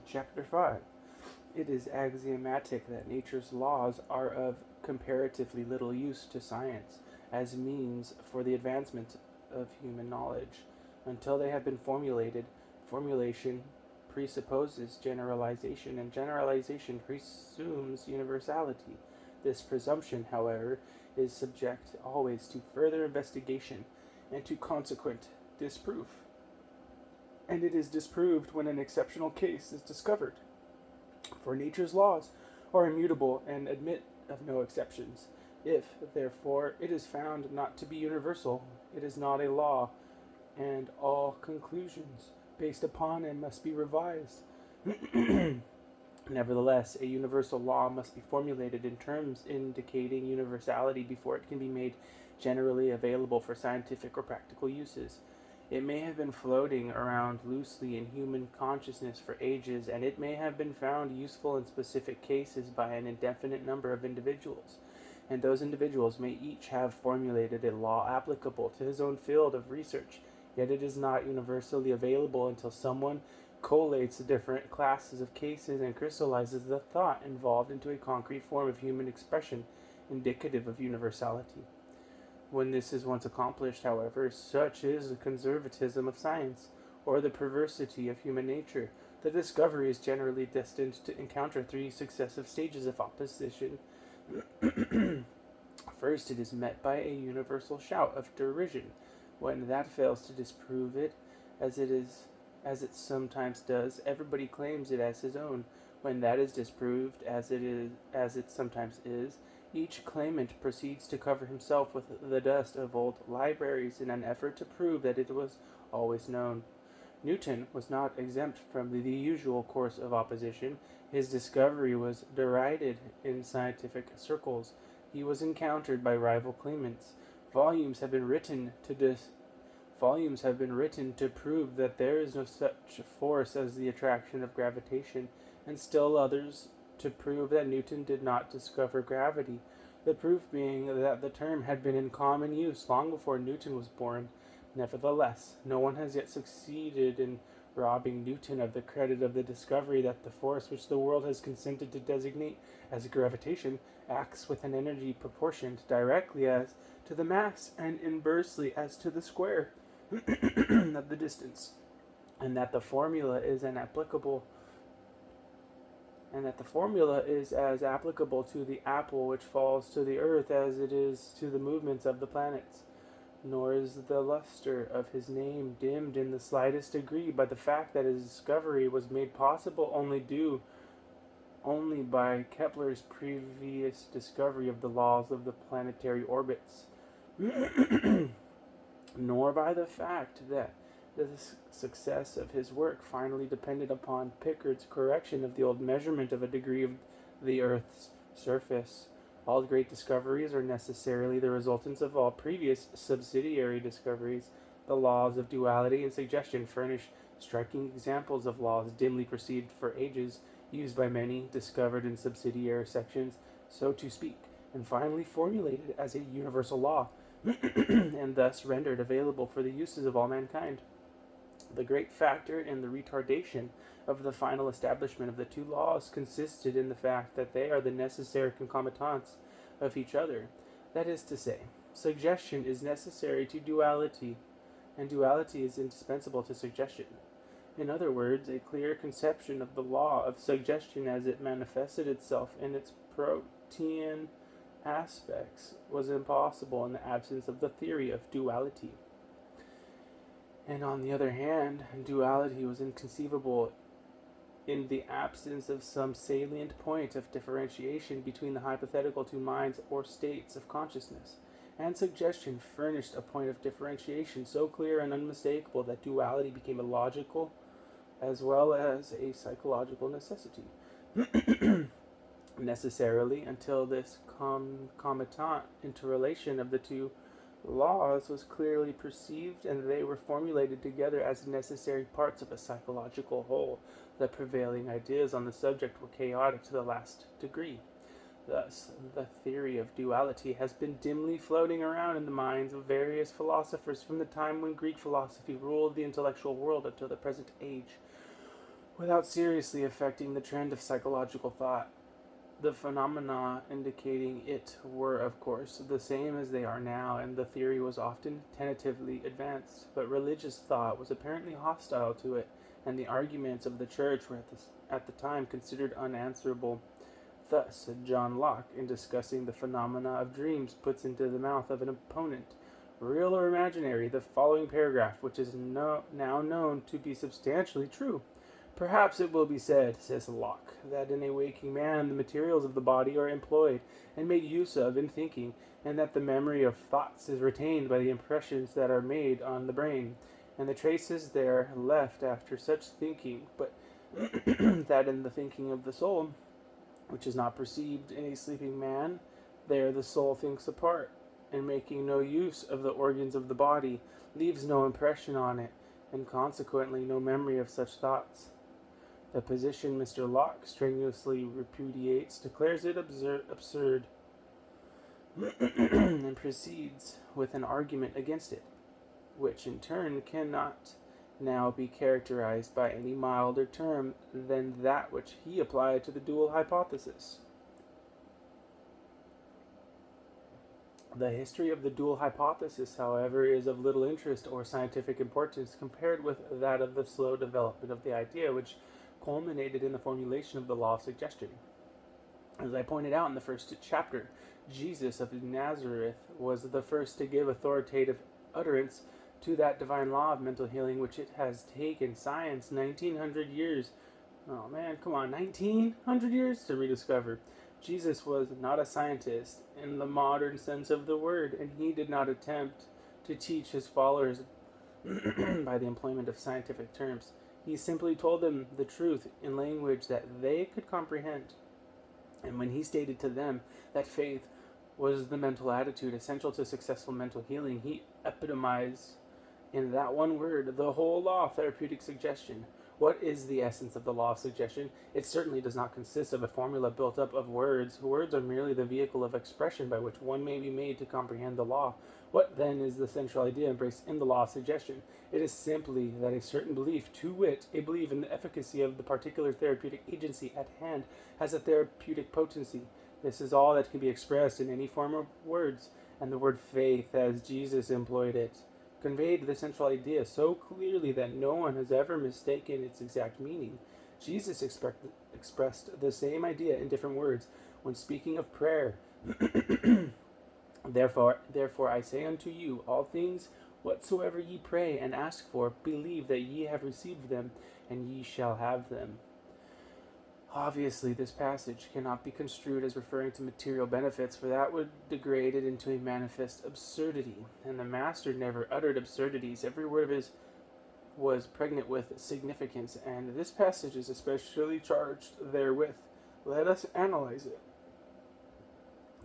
Chapter 5. It is axiomatic that nature's laws are of comparatively little use to science as means for the advancement of human knowledge. Until they have been formulated, formulation presupposes generalization, and generalization presumes universality. This presumption, however, is subject always to further investigation and to consequent disproof. And it is disproved when an exceptional case is discovered. For nature's laws are immutable and admit of no exceptions. If, therefore, it is found not to be universal, it is not a law, and all conclusions based upon it must be revised. Nevertheless, a universal law must be formulated in terms indicating universality before it can be made generally available for scientific or practical uses. It may have been floating around loosely in human consciousness for ages, and it may have been found useful in specific cases by an indefinite number of individuals, and those individuals may each have formulated a law applicable to his own field of research, yet it is not universally available until someone collates the different classes of cases and crystallizes the thought involved into a concrete form of human expression indicative of universality. When this is once accomplished, however, such is the conservatism of science, or the perversity of human nature. The discovery is generally destined to encounter three successive stages of opposition. First, it is met by a universal shout of derision. When that fails to disprove it, as it sometimes does, everybody claims it as his own. When that is disproved, as it sometimes is, each claimant proceeds to cover himself with the dust of old libraries in an effort to prove that it was always known. Newton was not exempt from the usual course of opposition. His discovery was derided in scientific circles. He was encountered by rival claimants. Volumes have been written to prove that there is no such force as the attraction of gravitation, and still others to prove that Newton did not discover gravity, the proof being that the term had been in common use long before Newton was born. Nevertheless, no one has yet succeeded in robbing Newton of the credit of the discovery that the force which the world has consented to designate as gravitation acts with an energy proportioned directly as to the mass and inversely as to the square of the distance, and that the formula is as applicable to the apple which falls to the earth as it is to the movements of the planets. Nor is the luster of his name dimmed in the slightest degree by the fact that his discovery was made possible only by Kepler's previous discovery of the laws of the planetary orbits, nor by the fact that the success of his work finally depended upon Pickard's correction of the old measurement of a degree of the Earth's surface. All great discoveries are necessarily the resultants of all previous subsidiary discoveries. The laws of duality and suggestion furnish striking examples of laws dimly perceived for ages, used by many, discovered in subsidiary sections, so to speak, and finally formulated as a universal law, and thus rendered available for the uses of all mankind. The great factor in the retardation of the final establishment of the two laws consisted in the fact that they are the necessary concomitants of each other. That is to say, suggestion is necessary to duality, and duality is indispensable to suggestion. In other words, a clear conception of the law of suggestion as it manifested itself in its protean aspects was impossible in the absence of the theory of duality. And on the other hand, duality was inconceivable in the absence of some salient point of differentiation between the hypothetical two minds or states of consciousness. And suggestion furnished a point of differentiation so clear and unmistakable that duality became a logical as well as a psychological necessity. Necessarily, until this concomitant interrelation of the two laws was clearly perceived, and they were formulated together as necessary parts of a psychological whole. The prevailing ideas on the subject were chaotic to the last degree. Thus, the theory of duality has been dimly floating around in the minds of various philosophers from the time when Greek philosophy ruled the intellectual world until the present age. without seriously affecting the trend of psychological thought. The phenomena indicating it were, of course, the same as they are now, and the theory was often tentatively advanced, but religious thought was apparently hostile to it, and the arguments of the church were at the time considered unanswerable. Thus, John Locke, in discussing the phenomena of dreams, puts into the mouth of an opponent, real or imaginary, the following paragraph, which is now known to be substantially true. Perhaps it will be said, says Locke, that in a waking man the materials of the body are employed and made use of in thinking, and that the memory of thoughts is retained by the impressions that are made on the brain, and the traces there left after such thinking, but that in the thinking of the soul, which is not perceived in a sleeping man, there the soul thinks apart, and making no use of the organs of the body, leaves no impression on it, and consequently no memory of such thoughts. The position Mr. Locke strenuously repudiates, declares it absurd, and proceeds with an argument against it, which in turn cannot now be characterized by any milder term than that which he applied to the dual hypothesis. The history of the dual hypothesis, however, is of little interest or scientific importance compared with that of the slow development of the idea, which culminated in the formulation of the law of suggestion. As I pointed out in the first chapter, Jesus of Nazareth was the first to give authoritative utterance to that divine law of mental healing which it has taken science 1900 years, 1900 years to rediscover. Jesus was not a scientist in the modern sense of the word, and he did not attempt to teach his followers by the employment of scientific terms. He simply told them the truth in language that they could comprehend. And when he stated to them that faith was the mental attitude essential to successful mental healing, he epitomized in that one word the whole law of therapeutic suggestion. What is the essence of the law of suggestion? It certainly does not consist of a formula built up of words. Words are merely the vehicle of expression by which one may be made to comprehend the law. What then is the central idea embraced in the law of suggestion? It is simply that a certain belief, to wit, a belief in the efficacy of the particular therapeutic agency at hand, has a therapeutic potency. This is all that can be expressed in any form of words, and the word faith, as Jesus employed it, conveyed the central idea so clearly that no one has ever mistaken its exact meaning. Jesus expressed the same idea in different words when speaking of prayer. Therefore I say unto you, all things whatsoever ye pray and ask for, believe that ye have received them, and ye shall have them. Obviously, this passage cannot be construed as referring to material benefits, for that would degrade it into a manifest absurdity, and the Master never uttered absurdities. Every word of his was pregnant with significance, and this passage is especially charged therewith. Let us analyze it.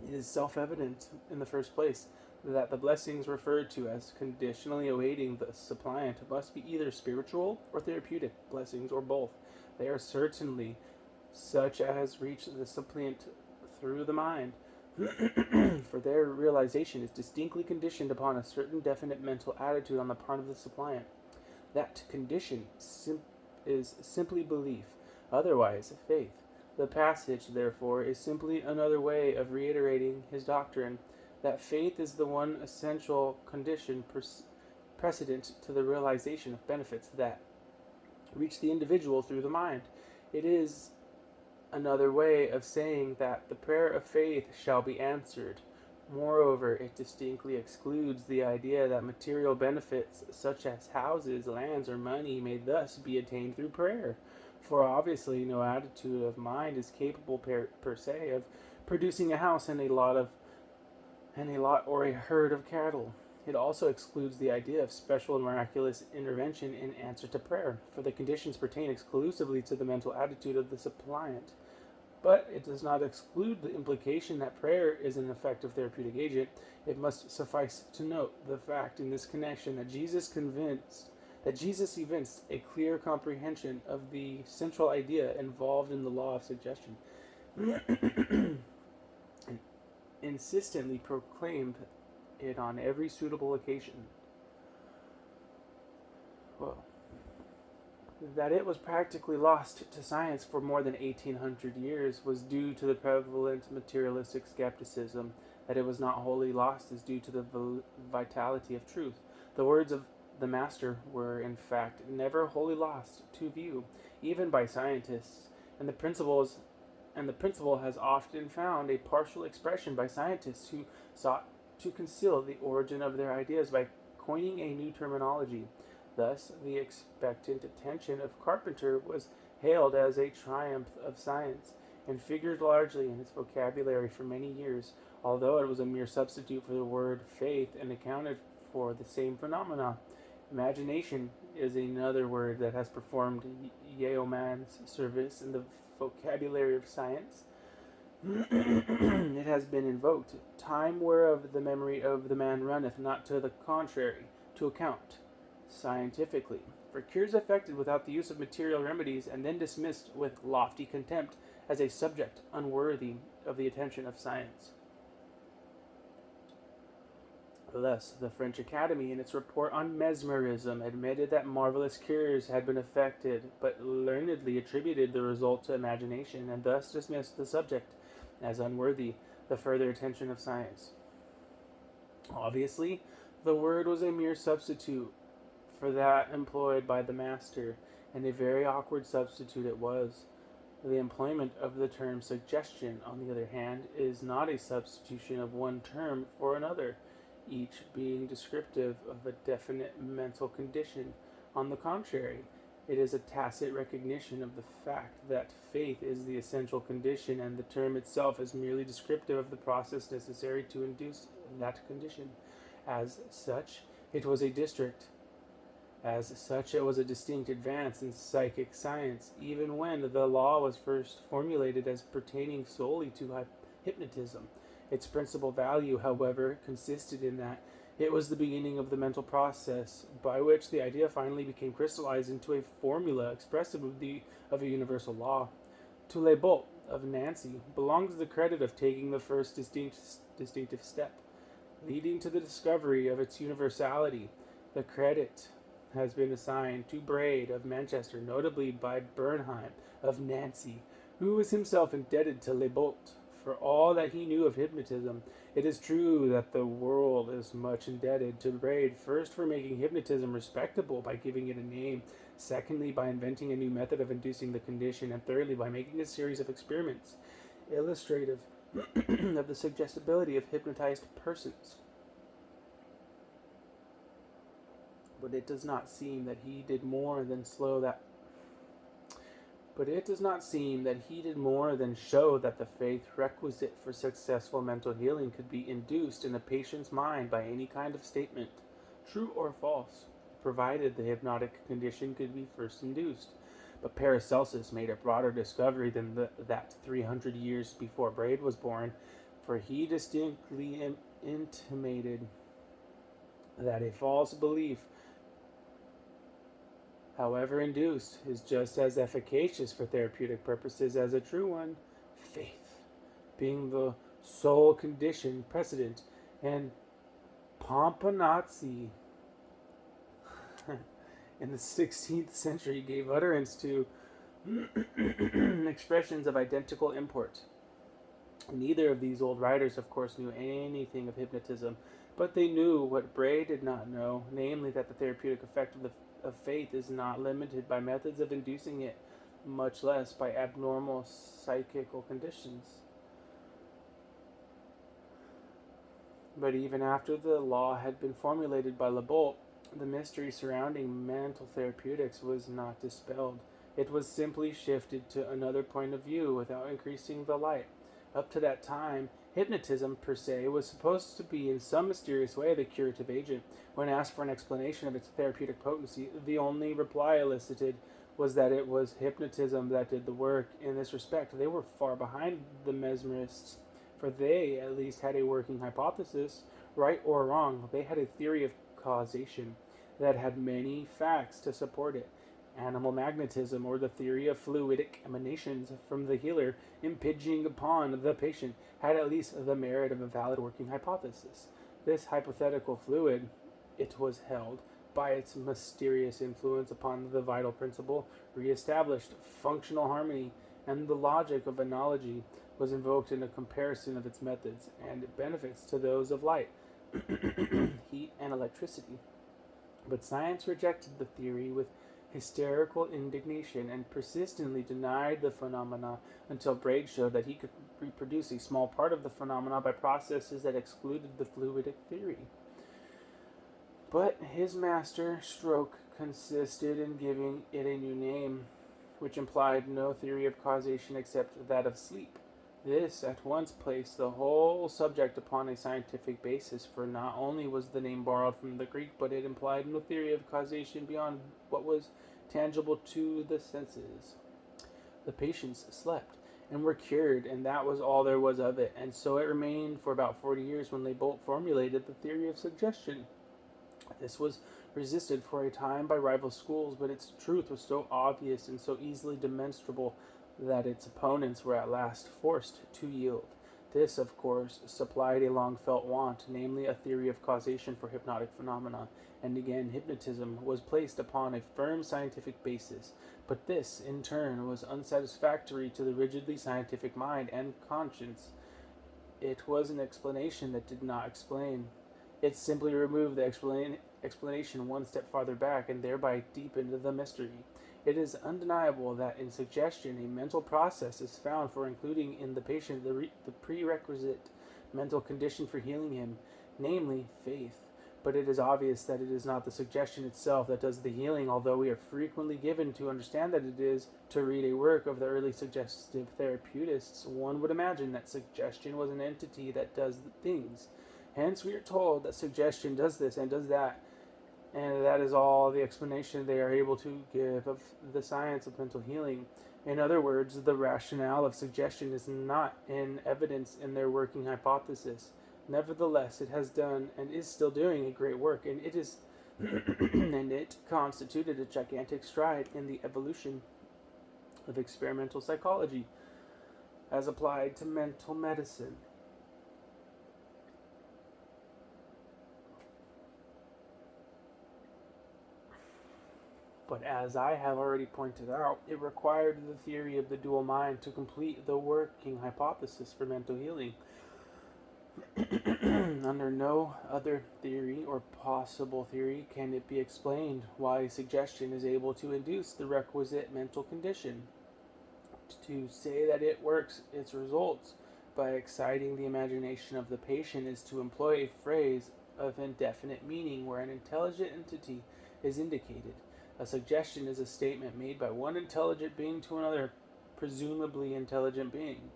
It is self-evident, in the first place, that the blessings referred to as conditionally awaiting the suppliant must be either spiritual or therapeutic blessings, or both. They are certainly such as reach the suppliant through the mind, for their realization is distinctly conditioned upon a certain definite mental attitude on the part of the suppliant. That condition is simply belief, otherwise faith. The passage, therefore, is simply another way of reiterating his doctrine that faith is the one essential condition precedent to the realization of benefits that reach the individual through the mind. It is another way of saying that the prayer of faith shall be answered. Moreover, it distinctly excludes the idea that material benefits such as houses, lands, or money may thus be attained through prayer. For obviously no attitude of mind is capable per se of producing a house and a lot or a herd of cattle. It also excludes the idea of special and miraculous intervention in answer to prayer, for the conditions pertain exclusively to the mental attitude of the suppliant. But it does not exclude the implication that prayer is an effective therapeutic agent. It must suffice to note the fact in this connection that Jesus evinced a clear comprehension of the central idea involved in the law of suggestion, and insistently proclaimed it on every suitable occasion. Well, That it was practically lost to science for more than 1800 years was due to the prevalent materialistic skepticism. That it was not wholly lost is due to the vitality of truth. The words of the Master were, in fact, never wholly lost to view, even by scientists, and the principle has often found a partial expression by scientists who sought to conceal the origin of their ideas by coining a new terminology. Thus, the expectant attention of Carpenter was hailed as a triumph of science, and figured largely in its vocabulary for many years, although it was a mere substitute for the word faith and accounted for the same phenomena. Imagination is another word that has performed yeoman's service in the vocabulary of science. It has been invoked, time whereof the memory of the man runneth not to the contrary, to account scientifically for cures effected without the use of material remedies, and then dismissed with lofty contempt as a subject unworthy of the attention of science. Thus, the French Academy, in its report on mesmerism, admitted that marvelous cures had been effected, but learnedly attributed the result to imagination, and thus dismissed the subject as unworthy the further attention of science. Obviously, the word was a mere substitute for that employed by the Master, and a very awkward substitute it was. The employment of the term suggestion, on the other hand, is not a substitution of one term for another, each being descriptive of a definite mental condition. On the contrary, it is a tacit recognition of the fact that faith is the essential condition, and the term itself is merely descriptive of the process necessary to induce that condition. As such, it was a distinct advance in psychic science, even when the law was first formulated as pertaining solely to hypnotism. Its principal value, however, consisted in that it was the beginning of the mental process by which the idea finally became crystallized into a formula expressive of a universal law. To Lebeau of Nancy belongs the credit of taking the first distinctive step, leading to the discovery of its universality. The credit has been assigned to Braid of Manchester, notably by Bernheim of Nancy, who was himself indebted to Lebeau for all that he knew of hypnotism. It is true that the world is much indebted to Braid, first for making hypnotism respectable by giving it a name, secondly by inventing a new method of inducing the condition, and thirdly by making a series of experiments illustrative of the suggestibility of hypnotized persons. But it does not seem that he did more than show that the faith requisite for successful mental healing could be induced in a patient's mind by any kind of statement, true or false, provided the hypnotic condition could be first induced. But Paracelsus made a broader discovery than that 300 years before Braid was born, for he distinctly intimated that a false belief, however induced, is just as efficacious for therapeutic purposes as a true one, faith being the sole condition precedent, and Pomponazzi in the 16th century gave utterance to expressions of identical import. Neither of these old writers, of course, knew anything of hypnotism, but they knew what Bray did not know, namely that the therapeutic effect of faith is not limited by methods of inducing it, much less by abnormal psychical conditions. But even after the law had been formulated by Lebeau, the mystery surrounding mental therapeutics was not dispelled. It was simply shifted to another point of view without increasing the light. Up to that time, hypnotism per se was supposed to be in some mysterious way the curative agent. When asked for an explanation of its therapeutic potency, the only reply elicited was that it was hypnotism that did the work. In this respect, they were far behind the mesmerists, for they at least had a working hypothesis. Right or wrong, they had a theory of causation that had many facts to support it. Animal magnetism, or the theory of fluidic emanations from the healer impinging upon the patient, had at least the merit of a valid working hypothesis. This hypothetical fluid, it was held, by its mysterious influence upon the vital principle, reestablished functional harmony, and the logic of analogy was invoked in a comparison of its methods and benefits to those of light, heat, and electricity. But science rejected the theory with hysterical indignation and persistently denied the phenomena until Bragg showed that he could reproduce a small part of the phenomena by processes that excluded the fluidic theory. But his master stroke consisted in giving it a new name, which implied no theory of causation except that of sleep. This at once placed the whole subject upon a scientific basis, for not only was the name borrowed from the Greek, but it implied no theory of causation beyond what was tangible to the senses. The patients slept and were cured, and that was all there was of it, and so it remained for about 40 years when Leibold formulated the theory of suggestion. This was resisted for a time by rival schools, but its truth was so obvious and so easily demonstrable that its opponents were at last forced to yield. This, of course, supplied a long-felt want, namely a theory of causation for hypnotic phenomena, and again hypnotism was placed upon a firm scientific basis. But this, in turn, was unsatisfactory to the rigidly scientific mind and conscience. It was an explanation that did not explain. It simply removed the explanation one step farther back and thereby deepened the mystery. It is undeniable that in suggestion a mental process is found for including in the patient the prerequisite mental condition for healing him, namely faith. But it is obvious that it is not the suggestion itself that does the healing, although we are frequently given to understand that it is. To read a work of the early suggestive therapeutists, one would imagine that suggestion was an entity that does things. Hence we are told that suggestion does this and does that, and that is all the explanation they are able to give of the science of mental healing. In other words, the rationale of suggestion is not in evidence in their working hypothesis. Nevertheless, it has done and is still doing a great work, and it is and it constituted a gigantic stride in the evolution of experimental psychology as applied to mental medicine. But as I have already pointed out, it required the theory of the dual mind to complete the working hypothesis for mental healing. Under no other theory or possible theory can it be explained why suggestion is able to induce the requisite mental condition. To say that it works its results by exciting the imagination of the patient is to employ a phrase of indefinite meaning where an intelligent entity is indicated. A suggestion is a statement made by one intelligent being to another, presumably intelligent being.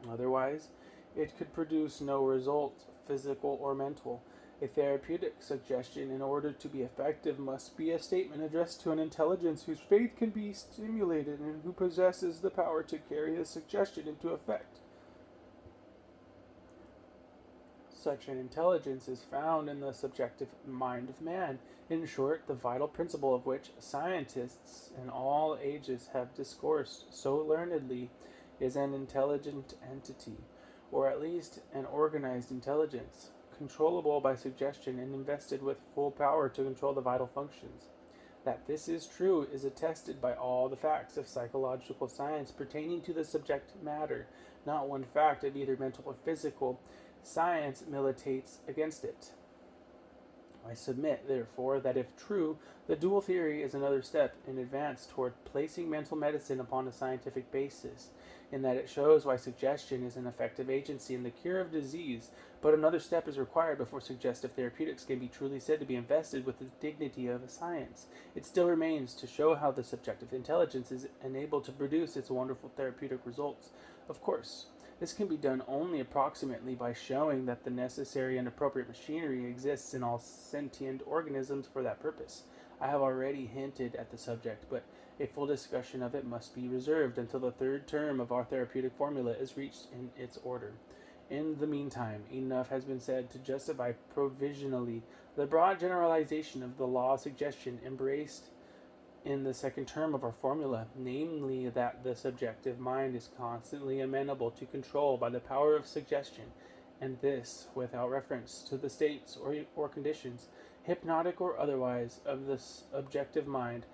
Otherwise, it could produce no result, physical or mental. A therapeutic suggestion, in order to be effective, must be a statement addressed to an intelligence whose faith can be stimulated and who possesses the power to carry the suggestion into effect. Such an intelligence is found in the subjective mind of man, in short, the vital principle of which scientists in all ages have discoursed so learnedly is an intelligent entity, or at least an organized intelligence, controllable by suggestion and invested with full power to control the vital functions. That this is true is attested by all the facts of psychological science pertaining to the subject matter. Not one fact of either mental or physical science militates against it. I submit, therefore, that if true, the dual theory is another step in advance toward placing mental medicine upon a scientific basis, in that it shows why suggestion is an effective agency in the cure of disease, but another step is required before suggestive therapeutics can be truly said to be invested with the dignity of a science. It still remains to show how the subjective intelligence is enabled to produce its wonderful therapeutic results. Of course, this can be done only approximately by showing that the necessary and appropriate machinery exists in all sentient organisms for that purpose. I have already hinted at the subject, but a full discussion of it must be reserved until the third term of our therapeutic formula is reached in its order. In the meantime, enough has been said to justify provisionally the broad generalization of the law of suggestion embraced in the second term of our formula, namely that the subjective mind is constantly amenable to control by the power of suggestion, and this without reference to the states or conditions hypnotic or otherwise, of the objective mind.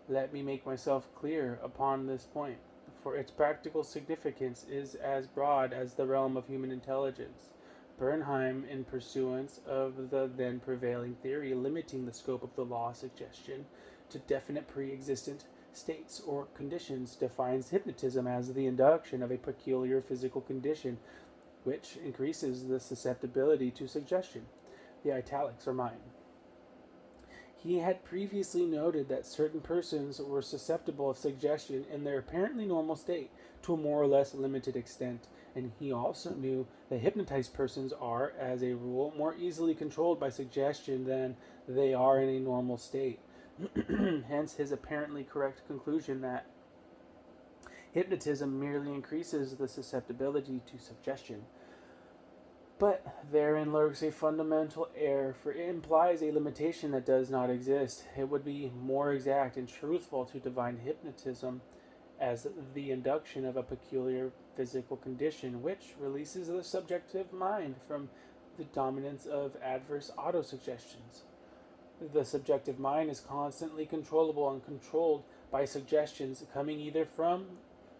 Let me make myself clear upon this point, for its practical significance is as broad as the realm of human intelligence. Bernheim, in pursuance of the then prevailing theory limiting the scope of the law of suggestion to definite pre-existent states or conditions, defines hypnotism as the induction of a peculiar physical condition which increases the susceptibility to suggestion. The italics are mine. He had previously noted that certain persons were susceptible of suggestion in their apparently normal state to a more or less limited extent, and he also knew that hypnotized persons are, as a rule, more easily controlled by suggestion than they are in a normal state. Hence his apparently correct conclusion that hypnotism merely increases the susceptibility to suggestion. But therein lurks a fundamental error, for it implies a limitation that does not exist. It would be more exact and truthful to define hypnotism as the induction of a peculiar physical condition which releases the subjective mind from the dominance of adverse autosuggestions. The subjective mind is constantly controllable and controlled by suggestions coming either from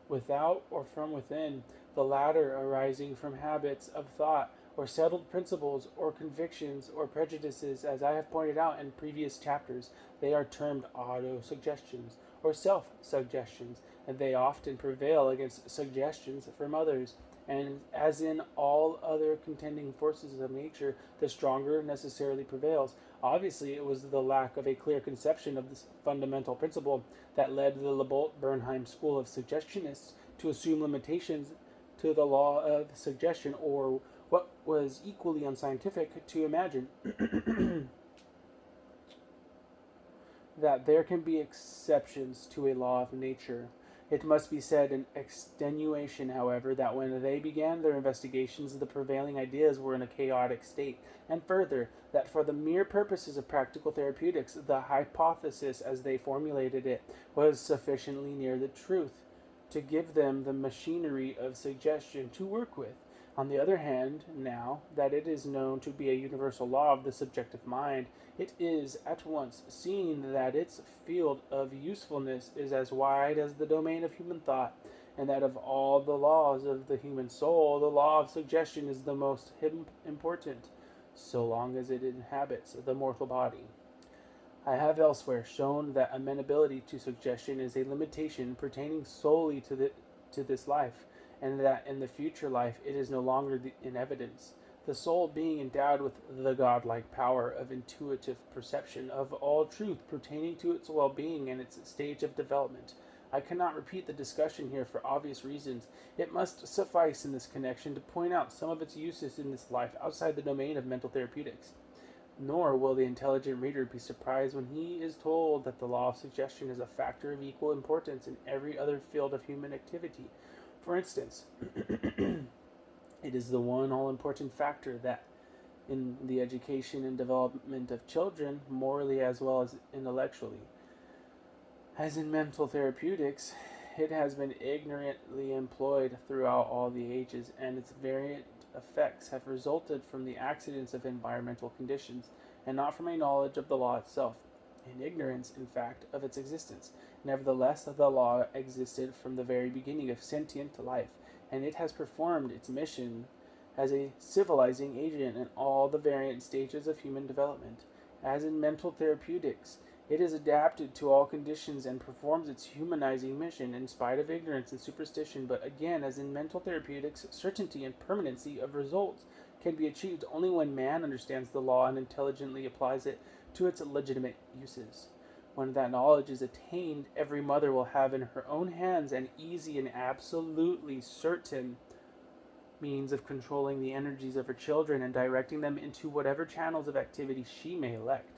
without or from within, the latter arising from habits of thought or settled principles or convictions or prejudices. As I have pointed out in previous chapters, they are termed auto-suggestions or self-suggestions, and they often prevail against suggestions from others. And as in all other contending forces of nature, the stronger necessarily prevails. Obviously, it was the lack of a clear conception of this fundamental principle that led the Lebault-Bernheim school of suggestionists to assume limitations to the law of suggestion, or what was equally unscientific, to imagine that there can be exceptions to a law of nature. It must be said in extenuation, however, that when they began their investigations, the prevailing ideas were in a chaotic state, and further, that for the mere purposes of practical therapeutics, the hypothesis, as they formulated it, was sufficiently near the truth to give them the machinery of suggestion to work with. On the other hand, now that it is known to be a universal law of the subjective mind, it is at once seen that its field of usefulness is as wide as the domain of human thought, and that of all the laws of the human soul, the law of suggestion is the most important, so long as it inhabits the mortal body. I have elsewhere shown that amenability to suggestion is a limitation pertaining solely to this life, and that in the future life it is no longer in evidence, the soul being endowed with the godlike power of intuitive perception of all truth pertaining to its well-being and its stage of development. I cannot repeat the discussion here for obvious reasons. It must suffice in this connection to point out some of its uses in this life outside the domain of mental therapeutics. Nor will the intelligent reader be surprised when he is told that the law of suggestion is a factor of equal importance in every other field of human activity. For instance, it is the one all-important factor that, in the education and development of children, morally as well as intellectually, as in mental therapeutics, it has been ignorantly employed throughout all the ages, and its variant effects have resulted from the accidents of environmental conditions, and not from a knowledge of the law itself, an ignorance, in fact, of its existence. Nevertheless, the law existed from the very beginning of sentient life, and it has performed its mission as a civilizing agent in all the variant stages of human development. As in mental therapeutics, it is adapted to all conditions and performs its humanizing mission in spite of ignorance and superstition. But again, as in mental therapeutics, certainty and permanency of results can be achieved only when man understands the law and intelligently applies it to its legitimate uses. When that knowledge is attained, every mother will have in her own hands an easy and absolutely certain means of controlling the energies of her children and directing them into whatever channels of activity she may elect.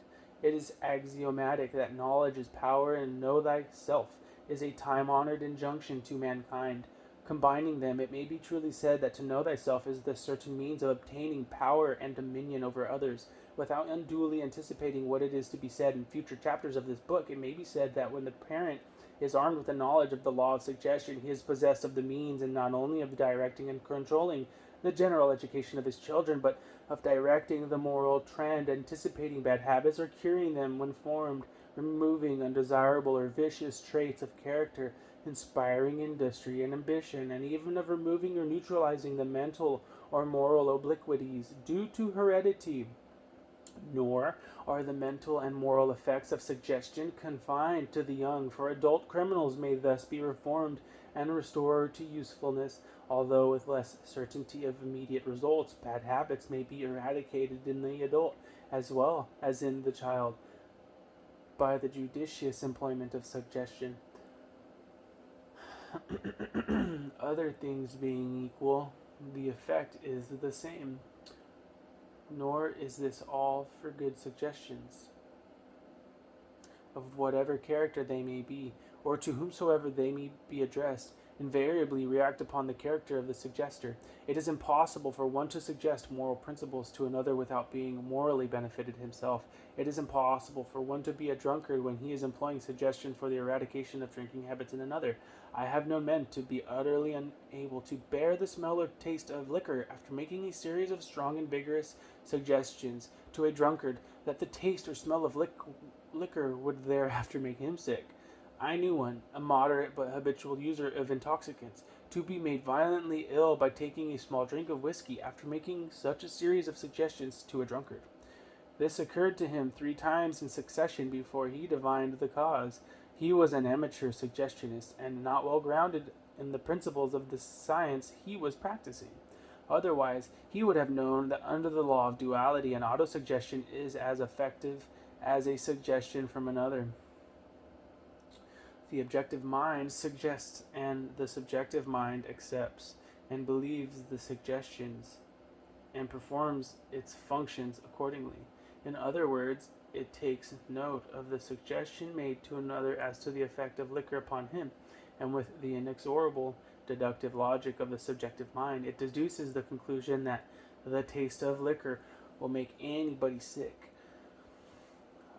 It is axiomatic that knowledge is power, and know thyself is a time-honored injunction to mankind. Combining them, it may be truly said that to know thyself is the certain means of obtaining power and dominion over others. Without unduly anticipating what it is to be said in future chapters of this book, it may be said that when the parent is armed with the knowledge of the law of suggestion, he is possessed of the means, and not only of directing and controlling the general education of his children, but of directing the moral trend, anticipating bad habits, or curing them when formed, removing undesirable or vicious traits of character, inspiring industry and ambition, and even of removing or neutralizing the mental or moral obliquities due to heredity. Nor are the mental and moral effects of suggestion confined to the young, for adult criminals may thus be reformed and restored to usefulness, although with less certainty of immediate results. Bad habits may be eradicated in the adult as well as in the child by the judicious employment of suggestion. Other things being equal, the effect is the same. Nor is this all for good suggestions, of whatever character they may be, or to whomsoever they may be addressed, invariably react upon the character of the suggester. It is impossible for one to suggest moral principles to another without being morally benefited himself. It is impossible for one to be a drunkard when he is employing suggestion for the eradication of drinking habits in another. I have known men to be utterly unable to bear the smell or taste of liquor after making a series of strong and vigorous suggestions to a drunkard that the taste or smell of liquor would thereafter make him sick. I knew one, a moderate but habitual user of intoxicants, to be made violently ill by taking a small drink of whiskey after making such a series of suggestions to a drunkard. This occurred to him 3 times in succession before he divined the cause. He was an amateur suggestionist, and not well grounded in the principles of the science he was practicing. Otherwise, he would have known that under the law of duality, an autosuggestion is as effective as a suggestion from another. The objective mind suggests, and the subjective mind accepts and believes the suggestions and performs its functions accordingly. In other words, it takes note of the suggestion made to another as to the effect of liquor upon him, and with the inexorable deductive logic of the subjective mind, it deduces the conclusion that the taste of liquor will make anybody sick.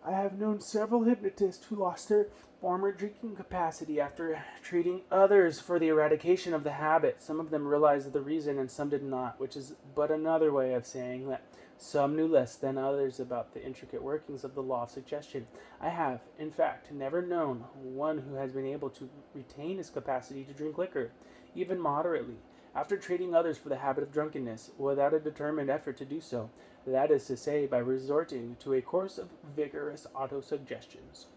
I have known several hypnotists who lost their former drinking capacity after treating others for the eradication of the habit. Some of them realized the reason and some did not, which is but another way of saying that some knew less than others about the intricate workings of the law of suggestion. I have, in fact, never known one who has been able to retain his capacity to drink liquor, even moderately, after treating others for the habit of drunkenness, without a determined effort to do so. That is to say, by resorting to a course of vigorous autosuggestions.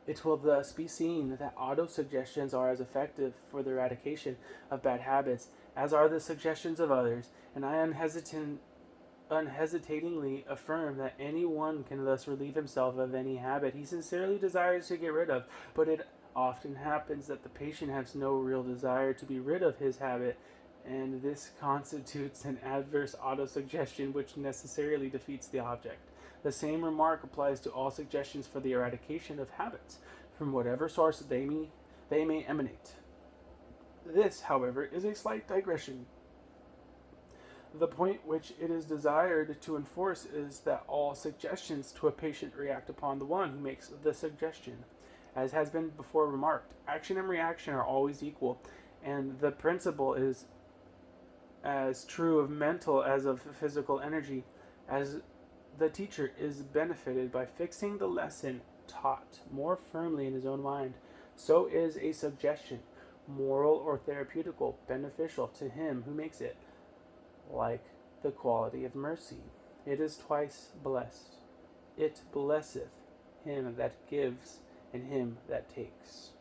It will thus be seen that autosuggestions are as effective for the eradication of bad habits as are the suggestions of others, and I unhesitatingly affirm that any one can thus relieve himself of any habit he sincerely desires to get rid of, but it often happens that the patient has no real desire to be rid of his habit, and this constitutes an adverse autosuggestion which necessarily defeats the object. The same remark applies to all suggestions for the eradication of habits, from whatever source they may emanate. This, however, is a slight digression. The point which it is desired to enforce is that all suggestions to a patient react upon the one who makes the suggestion. As has been before remarked, action and reaction are always equal, and the principle is as true of mental as of physical energy. As the teacher is benefited by fixing the lesson taught more firmly in his own mind, so is a suggestion, moral or therapeutical, beneficial to him who makes it, like the quality of mercy. It is twice blessed. It blesseth him that gives and him that takes.